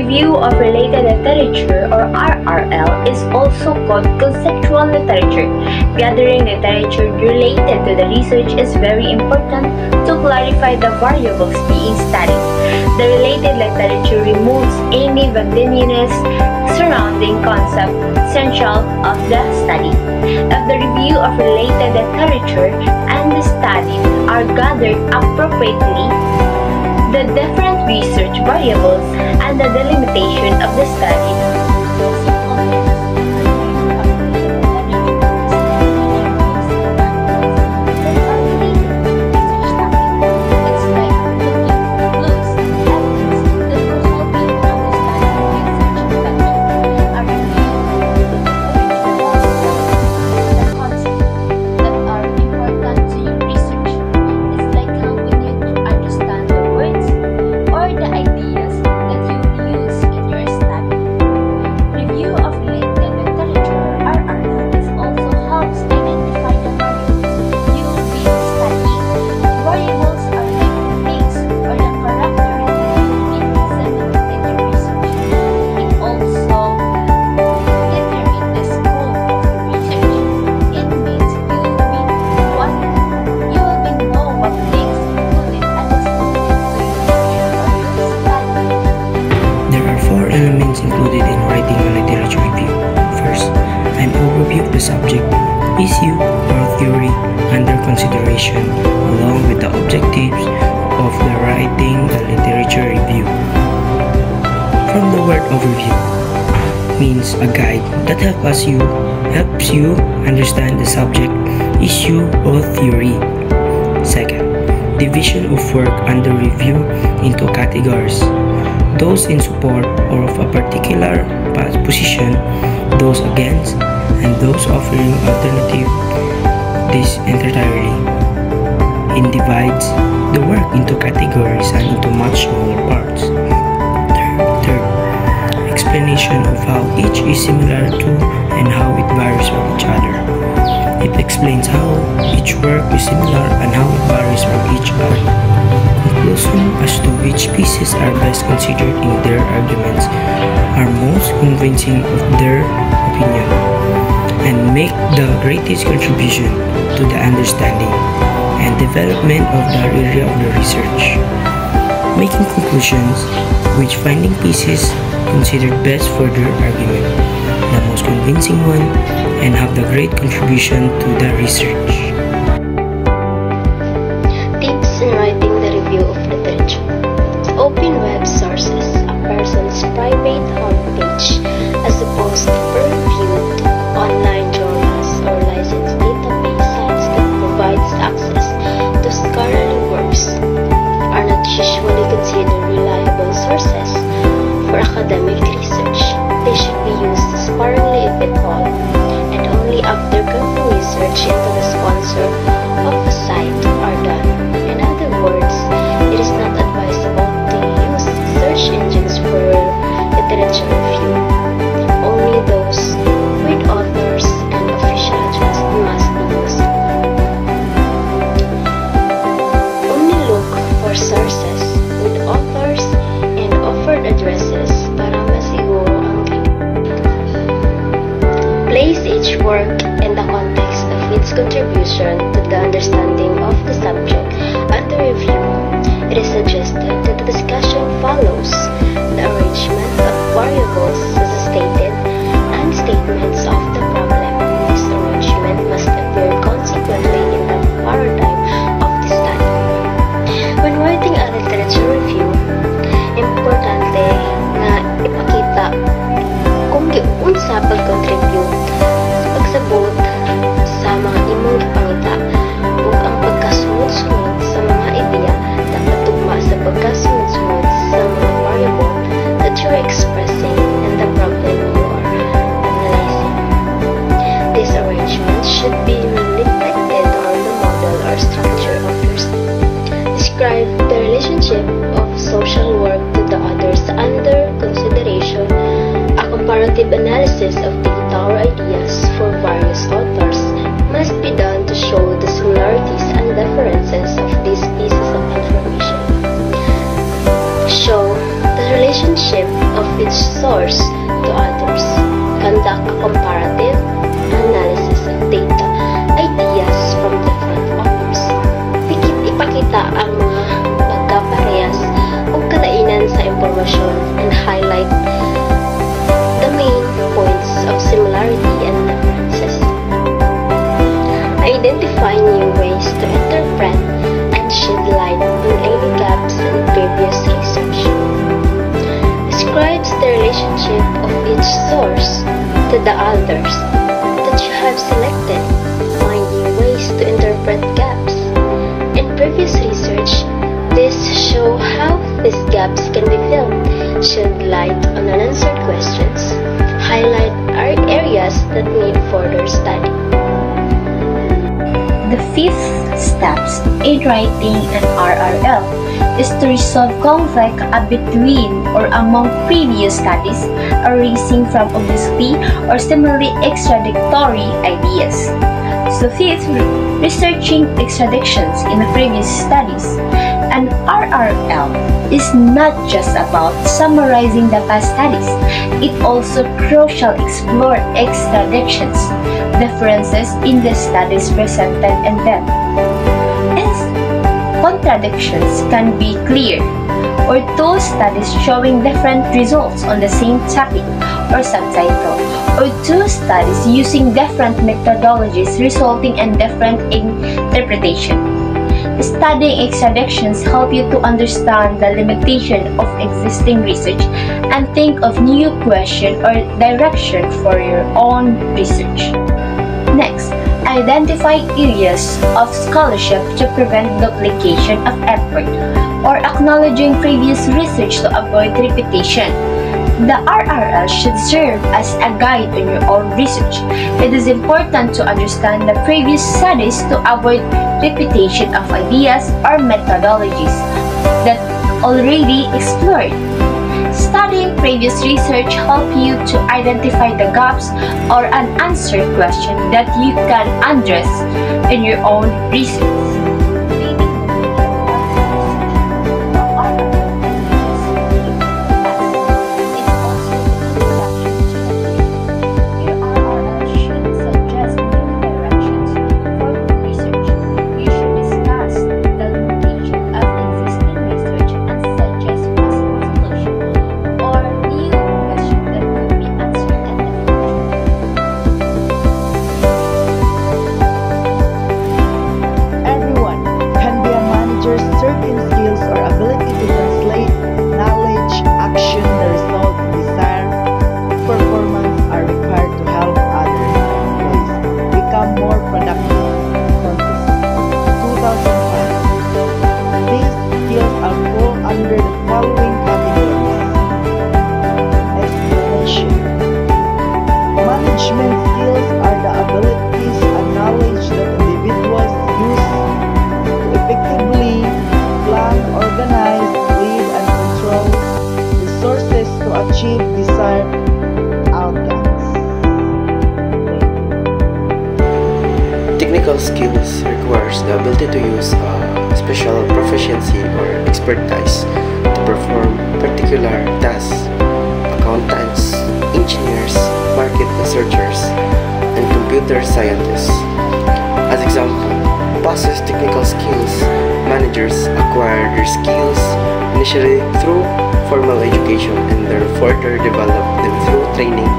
review of related literature, or RRL, is also called conceptual literature. Gathering literature related to the research is very important to clarify the variables being studied. The related literature removes any vagueness surrounding concept central of the study. If the review of related literature and the studies are gathered appropriately, the different research variables and the delimitation of the study included in writing a literature review. First, an overview of the subject, issue, or theory under consideration, along with the objectives of the writing the literature review. From the word overview means a guide that helps you understand the subject, issue, or theory. Second, division of work under review into categories. Those in support or of a particular position, those against, and those offering alternative. This entirely divides the work into categories and into much smaller parts. Third, explanation of how each is similar to and how it varies from each other. It explains how each work is similar and how it varies from each other. Conclusion as to which pieces are best considered in their arguments are most convincing of their opinion and make the greatest contribution to the understanding and development of the area of the research. Making conclusions which finding pieces considered best for their argument, the most convincing one, and have the great contribution to the research. Tips in writing the review of literature. Open web sources, a person's private homepage, as opposed to peer-reviewed online journals or licensed database sites that provides access to scholarly works, are not usually considered reliable sources for academic research. They should be used sparingly if at all, and only after careful research into the sponsor of the site are done. In other words, it is not advisable to use search engines for literature review. Only those with authors and official address must be used. Only look for sources with authors and offered addresses para masiguro ang place each work in the context of its contribution to the understanding of the subject under review. It is suggested that the discussion follows the arrangement of variables as stated and statements of the problem. This arrangement must appear consequently in the paradigm of the study. When writing a literature review, importante nga ipakita kung giunsa pag-contribute sa pagsabot sa mga imong ipangita ug ang pagkasunod-sunod sa mga ideya dapat tugma sa pagkasunod-sunod sa mga variable that you are expressing and the problem you are analyzing. This arrangement should be reflected on the model or structure of your study. Describe the relationship of social work to the others under consideration. A comparative analysis of data or ideas for various authors must be done to show the similarities and differences of these pieces of information. Show the relationship of the each source to others. Conduct a comparative analysis of data, ideas from different authors. Ipakita ang mga magkaparehas o kalainan sa impormasyon and highlight the main points of similarity and differences. Identify new ways to interpret and shed light on any gaps in previous research. Describes the relationship of each source to the others that you have selected. Find new ways to interpret gaps. In previous research, this show how these gaps can be filled, shed light on unanswered questions, highlight areas that need further study. The fifth steps in writing an RRL is to resolve conflict between or among previous studies arising from obviously or similarly extradictory ideas. So fifth, researching extraditions in the previous studies. An RRL is not just about summarizing the past studies. It also crucial explore extradictions, differences in the studies presented and them. Hence, contradictions can be clear, or two studies showing different results on the same topic or subtitle, or two studies using different methodologies resulting in different interpretation. Studying extradictions help you to understand the limitation of existing research and think of new question or direction for your own research. Next, identify areas of scholarship to prevent duplication of effort or acknowledging previous research to avoid repetition. The RRL should serve as a guide in your own research. It is important to understand the previous studies to avoid repetition of ideas or methodologies that already explored. Studying previous research helps you to identify the gaps or unanswered questions that you can address in your own research. Achieve desired outcomes. Technical skills requires the ability to use special proficiency or expertise to perform particular tasks. Accountants, engineers, market researchers, and computer scientists. As example, possess technical skills. Managers acquire their skills initially through formal education and then further develop them through training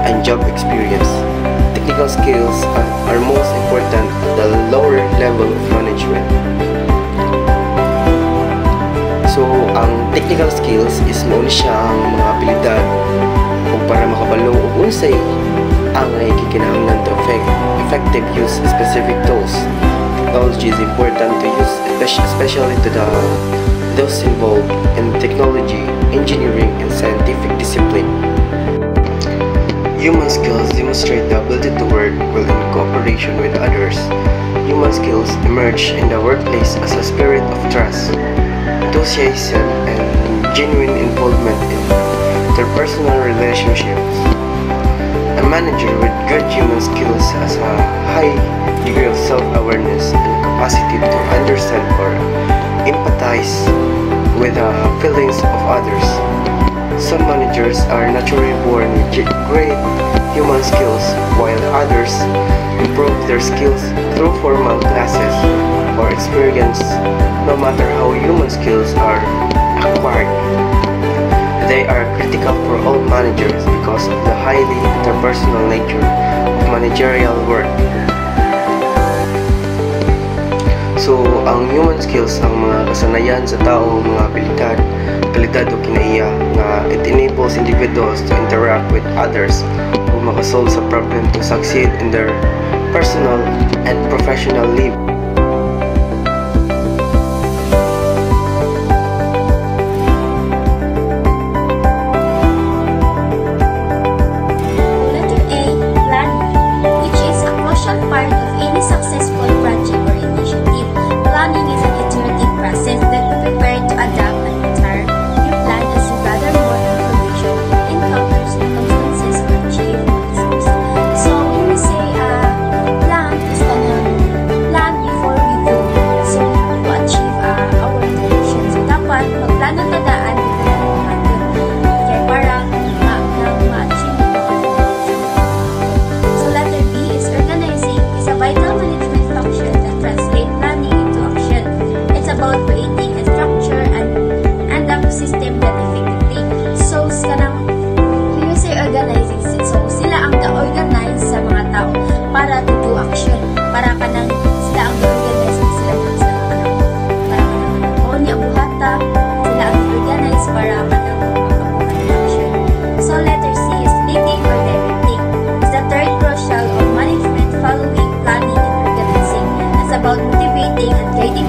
and job experience. Technical skills are most important at the lower level of management. So, ang technical skills is mauna siya ang mga abilidad o para makabalo o unsay ang gikinahanglan to effective use of specific tools. Technology is important to use, especially to those involved in technology, engineering, and scientific discipline. Human skills demonstrate the ability to work well in cooperation with others. Human skills emerge in the workplace as a spirit of trust, enthusiasm, and genuine involvement in interpersonal relationships. A manager with good human skills has a high degree of self-awareness and capacity to understand or empathize with the feelings of others. Some managers are naturally born with great human skills, while others improve their skills through formal classes or experience. No matter how human skills are acquired, they are critical for all managers because of the highly interpersonal nature of managerial work. So, ang human skills ang mga kasanayan sa tao, mga abilidad o kinaiya nga it enables individuals to interact with others o makasolve sa problem to succeed in their personal and professional life. Letter A, planning, which is a crucial part of any successful project or initiative. Planning is an iterative process that we prepare to adapt and retire your plan as you gather more information, encounter circumstances, or achieve results. So, when we say plan is plan before we do, so to achieve our direction. So, dapat magplano tadaan kaya para ma-achieve ito. So, letter B is organizing is a vital management function that translates planning into action. It's about creating a structure and a system that effectively shows kanang when you say organizing, so sila ang ga-organize sa mga tao para to do action, para kanang sila ang ga-organize sila sa kanang para kanang o niya buhata sila ang organize para kanang makabuhat ng action. So letter C is leading or directing. It's the third crucial of management following planning and organizing. It's about motivating and guiding